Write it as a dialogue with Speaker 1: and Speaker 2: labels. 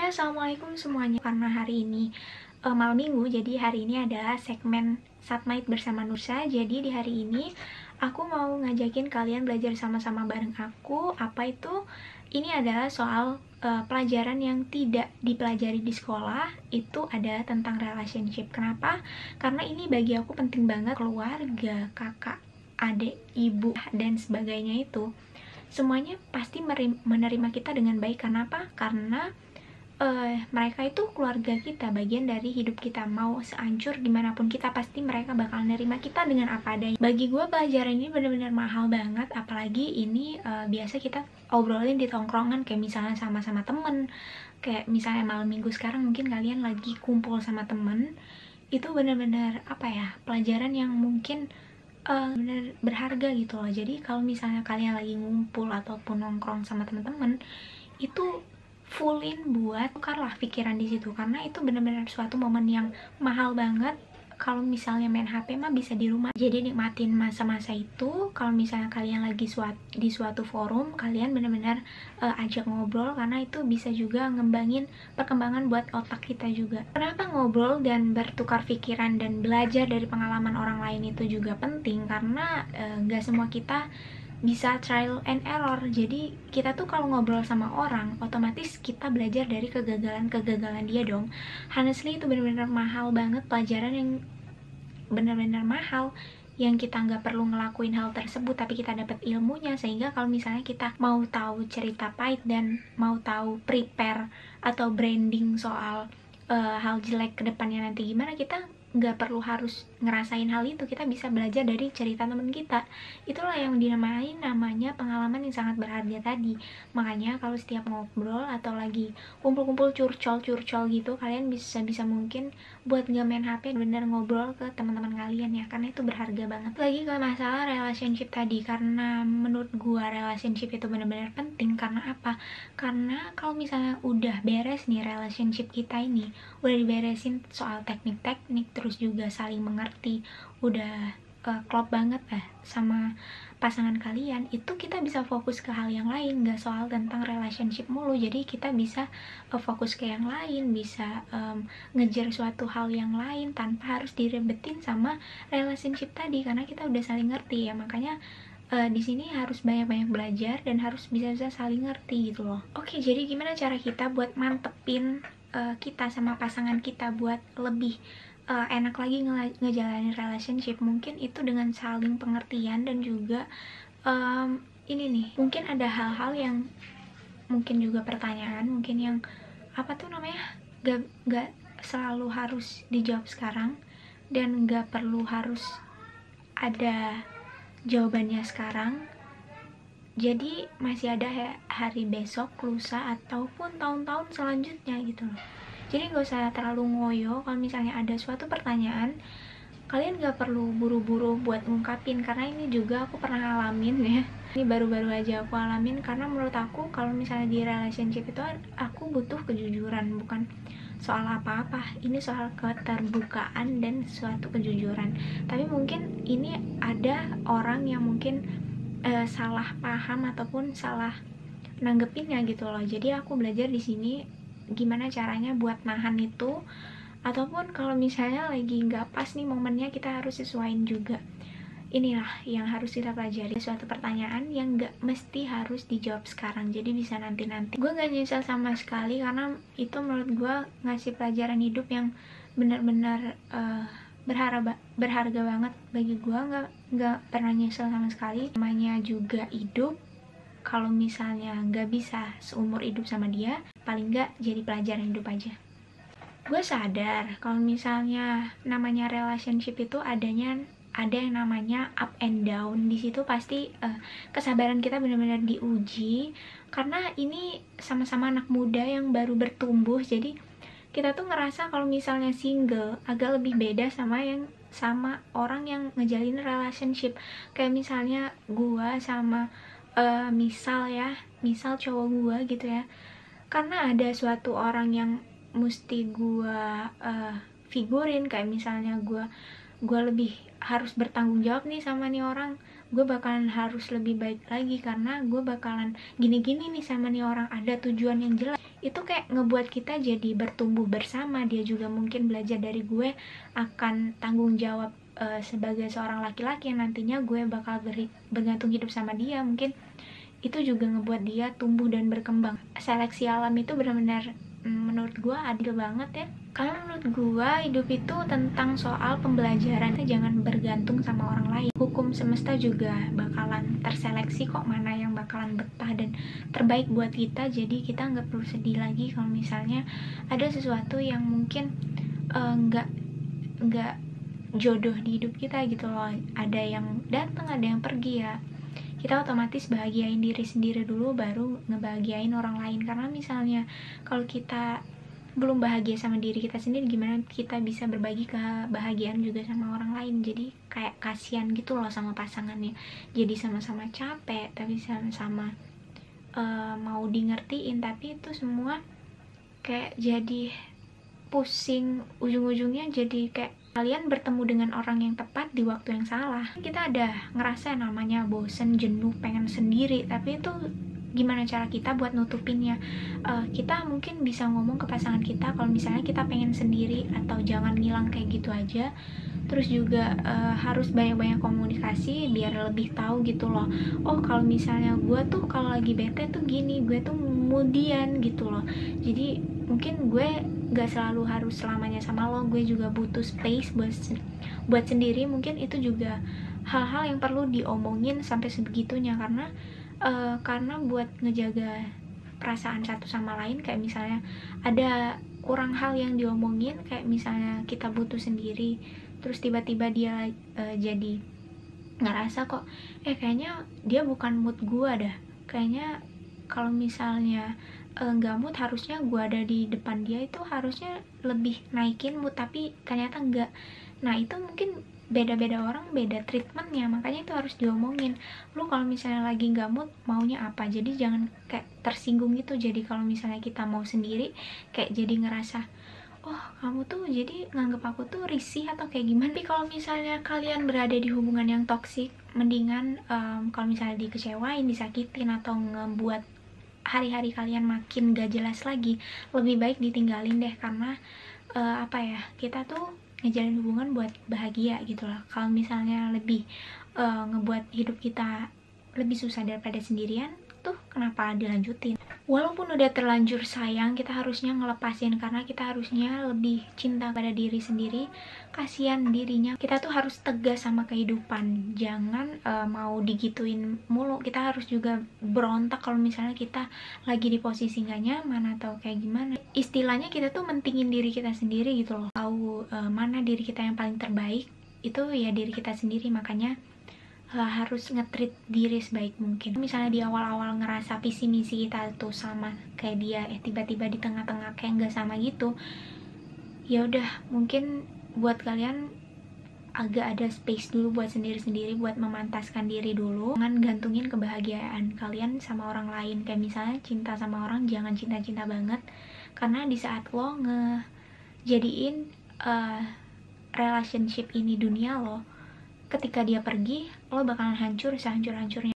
Speaker 1: Hai, assalamualaikum semuanya. Karena hari ini malam minggu, jadi hari ini adalah segmen Satmait bersama Nursa. Jadi di hari ini aku mau ngajakin kalian belajar sama-sama bareng aku. Apa itu? Ini adalah soal pelajaran yang tidak dipelajari di sekolah. Itu ada tentang relationship. Kenapa? Karena ini bagi aku penting banget. Keluarga, kakak, adik, ibu, dan sebagainya itu semuanya pasti menerima kita dengan baik. Kenapa? Karena mereka itu keluarga kita, bagian dari hidup kita. Mau sehancur gimana pun kita, pasti mereka bakal nerima kita dengan apa adanya. Bagi gue pelajaran ini bener-bener mahal banget. Apalagi ini biasa kita obrolin di tongkrongan, kayak misalnya sama-sama temen. Kayak misalnya malam minggu sekarang mungkin kalian lagi kumpul sama temen. Itu bener-bener apa ya, pelajaran yang mungkin bener berharga gitu loh. Jadi kalau misalnya kalian lagi ngumpul ataupun nongkrong sama temen-temen, itu fullin buat tukarlah pikiran di situ, karena itu benar-benar suatu momen yang mahal banget. Kalau misalnya main HP mah bisa di rumah, jadi nikmatin masa-masa itu. Kalau misalnya kalian lagi di suatu forum, kalian benar-benar ajak ngobrol, karena itu bisa juga ngembangin perkembangan buat otak kita juga. Kenapa ngobrol dan bertukar pikiran dan belajar dari pengalaman orang lain itu juga penting? Karena nggak semua kita bisa trial and error. Jadi kita tuh kalau ngobrol sama orang, otomatis kita belajar dari kegagalan dia dong. Honestly itu benar-benar mahal banget, pelajaran yang benar-benar mahal, yang kita nggak perlu ngelakuin hal tersebut, tapi kita dapat ilmunya. Sehingga kalau misalnya kita mau tahu cerita pahit dan mau tahu prepare atau branding soal hal jelek kedepannya nanti gimana, kita nggak perlu harus ngerasain hal itu. Kita bisa belajar dari cerita teman kita. Itulah yang namanya pengalaman yang sangat berharga tadi. Makanya kalau setiap ngobrol atau lagi kumpul-kumpul curcol gitu, kalian bisa mungkin buat nggak main HP, bener ngobrol ke teman-teman kalian ya, karena itu berharga banget. Lagi ke masalah relationship tadi, karena menurut gua relationship itu benar-benar penting. Karena apa? Karena kalau misalnya udah beres nih relationship kita ini, udah diberesin soal teknik-teknik, terus juga saling mengerti, udah klop banget sama pasangan kalian, itu kita bisa fokus ke hal yang lain, gak soal tentang relationship mulu. Jadi kita bisa fokus ke yang lain, bisa ngejar suatu hal yang lain tanpa harus direbetin sama relationship tadi, karena kita udah saling ngerti ya. Makanya di sini harus banyak-banyak belajar dan harus bisa saling ngerti gitu loh. Oke, jadi gimana cara kita buat mantepin kita sama pasangan kita buat lebih enak lagi ngejalanin relationship? Mungkin itu dengan saling pengertian dan juga ini nih, mungkin ada hal-hal yang mungkin juga pertanyaan, mungkin yang apa tuh namanya, gak selalu harus dijawab sekarang, dan gak perlu harus ada jawabannya sekarang. Jadi masih ada hari besok, lusa, ataupun tahun-tahun selanjutnya gitu loh. Jadi gak usah terlalu ngoyo. Kalau misalnya ada suatu pertanyaan, kalian gak perlu buru-buru buat ngungkapin, karena ini juga aku pernah ngalamin ya. Ini baru-baru aja aku alamin, karena menurut aku kalau misalnya di relationship itu aku butuh kejujuran, bukan soal apa-apa. Ini soal keterbukaan dan suatu kejujuran. Tapi mungkin ini ada orang yang mungkin salah paham ataupun salah nanggepinnya gitu loh. Jadi aku belajar di sini gimana caranya buat nahan itu, ataupun kalau misalnya lagi nggak pas nih momennya, kita harus sesuaiin juga. Inilah yang harus kita pelajari, suatu pertanyaan yang nggak mesti harus dijawab sekarang, jadi bisa nanti-nanti. Gue nggak nyesel sama sekali, karena itu menurut gue ngasih pelajaran hidup yang benar-benar berharga banget bagi gue. Nggak pernah nyesel sama sekali. Namanya juga hidup, kalau misalnya nggak bisa seumur hidup sama dia, paling nggak jadi pelajaran hidup aja. Gue sadar kalau misalnya namanya relationship itu ada yang namanya up and down. Di situ pasti kesabaran kita benar-benar diuji, karena ini sama-sama anak muda yang baru bertumbuh. Jadi kita tuh ngerasa kalau misalnya single agak lebih beda sama orang yang ngejalin relationship. Kayak misalnya gue sama misal cowok gue gitu ya, karena ada suatu orang yang mesti gue figurin. Kayak misalnya gue lebih harus bertanggung jawab nih sama nih orang, gue bakalan harus lebih baik lagi karena gue bakalan gini-gini nih sama nih orang, ada tujuan yang jelas. itu kayak ngebuat kita jadi bertumbuh bersama. Dia juga mungkin belajar dari gue akan tanggung jawab sebagai seorang laki-laki yang nantinya gue bakal bergantung hidup sama dia. Mungkin itu juga ngebuat dia tumbuh dan berkembang. Seleksi alam itu benar-benar menurut gue adil banget ya. Karena menurut gue hidup itu tentang soal pembelajaran. Kita jangan bergantung sama orang lain. Hukum semesta juga bakalan terseleksi kok mana yang bakalan betah dan terbaik buat kita. Jadi kita nggak perlu sedih lagi kalau misalnya ada sesuatu yang mungkin nggak jodoh di hidup kita gitu loh. Ada yang datang, ada yang pergi ya. Kita otomatis bahagiain diri sendiri dulu baru ngebahagiain orang lain. Karena misalnya kalau kita belum bahagia sama diri kita sendiri, gimana kita bisa berbagi kebahagiaan juga sama orang lain. Jadi kayak kasihan gitu loh sama pasangannya, jadi sama-sama capek tapi sama-sama mau di ngertiin, tapi itu semua kayak jadi pusing, ujung-ujungnya jadi kayak kalian bertemu dengan orang yang tepat di waktu yang salah. Kita ada ngerasa namanya bosen, jenuh, pengen sendiri, tapi itu gimana cara kita buat nutupinnya. Kita mungkin bisa ngomong ke pasangan kita kalau misalnya kita pengen sendiri, atau jangan ngilang kayak gitu aja. Terus juga harus banyak-banyak komunikasi biar lebih tahu gitu loh. Oh kalau misalnya gue tuh kalau lagi bete tuh gini, gue tuh kemudian gitu loh. Jadi mungkin gue gak selalu harus selamanya sama lo, gue juga butuh space buat sendiri. Mungkin itu juga hal-hal yang perlu diomongin sampai sebegitunya, karena buat ngejaga perasaan satu sama lain. Kayak misalnya ada kurang hal yang diomongin, kayak misalnya kita butuh sendiri, terus tiba-tiba dia jadi ngerasa kok kayaknya dia bukan mood gue dah, kayaknya kalau misalnya nggak mood, harusnya gue ada di depan dia itu harusnya lebih naikin mood, tapi ternyata enggak. Nah itu mungkin beda-beda orang, beda treatmentnya, makanya itu harus diomongin. Lu kalau misalnya lagi nggak mood maunya apa, jadi jangan kayak tersinggung gitu. Jadi kalau misalnya kita mau sendiri kayak jadi ngerasa oh kamu tuh jadi nganggep aku tuh risih atau kayak gimana. Tapi kalau misalnya kalian berada di hubungan yang toksik, mendingan kalau misalnya dikecewain, disakitin, atau ngebuat hari-hari kalian makin gak jelas lagi, lebih baik ditinggalin deh. Karena kita tuh ngejalin hubungan buat bahagia gitu loh. Kalau misalnya lebih ngebuat hidup kita lebih susah daripada sendirian, tuh kenapa dilanjutin. Walaupun udah terlanjur sayang, kita harusnya ngelepasin, karena kita harusnya lebih cinta pada diri sendiri. Kasihan dirinya. Kita tuh harus tegas sama kehidupan, jangan mau digituin mulu. Kita harus juga berontak kalau misalnya kita lagi di posisi gak nyaman atau kayak gimana. Istilahnya kita tuh mentingin diri kita sendiri gitu loh. Tahu mana diri kita yang paling terbaik, itu ya diri kita sendiri. Makanya harus nge-treat diri sebaik mungkin. Misalnya di awal-awal ngerasa visi misi kita tuh sama kayak dia, tiba-tiba di tengah-tengah kayak nggak sama gitu, ya udah mungkin buat kalian agak ada space dulu buat sendiri-sendiri, buat memantaskan diri dulu. Jangan gantungin kebahagiaan kalian sama orang lain. Kayak misalnya cinta sama orang, jangan cinta-cinta banget, karena di saat lo ngejadiin relationship ini dunia lo, ketika dia pergi, lo bakalan hancur sehancur-hancurnya.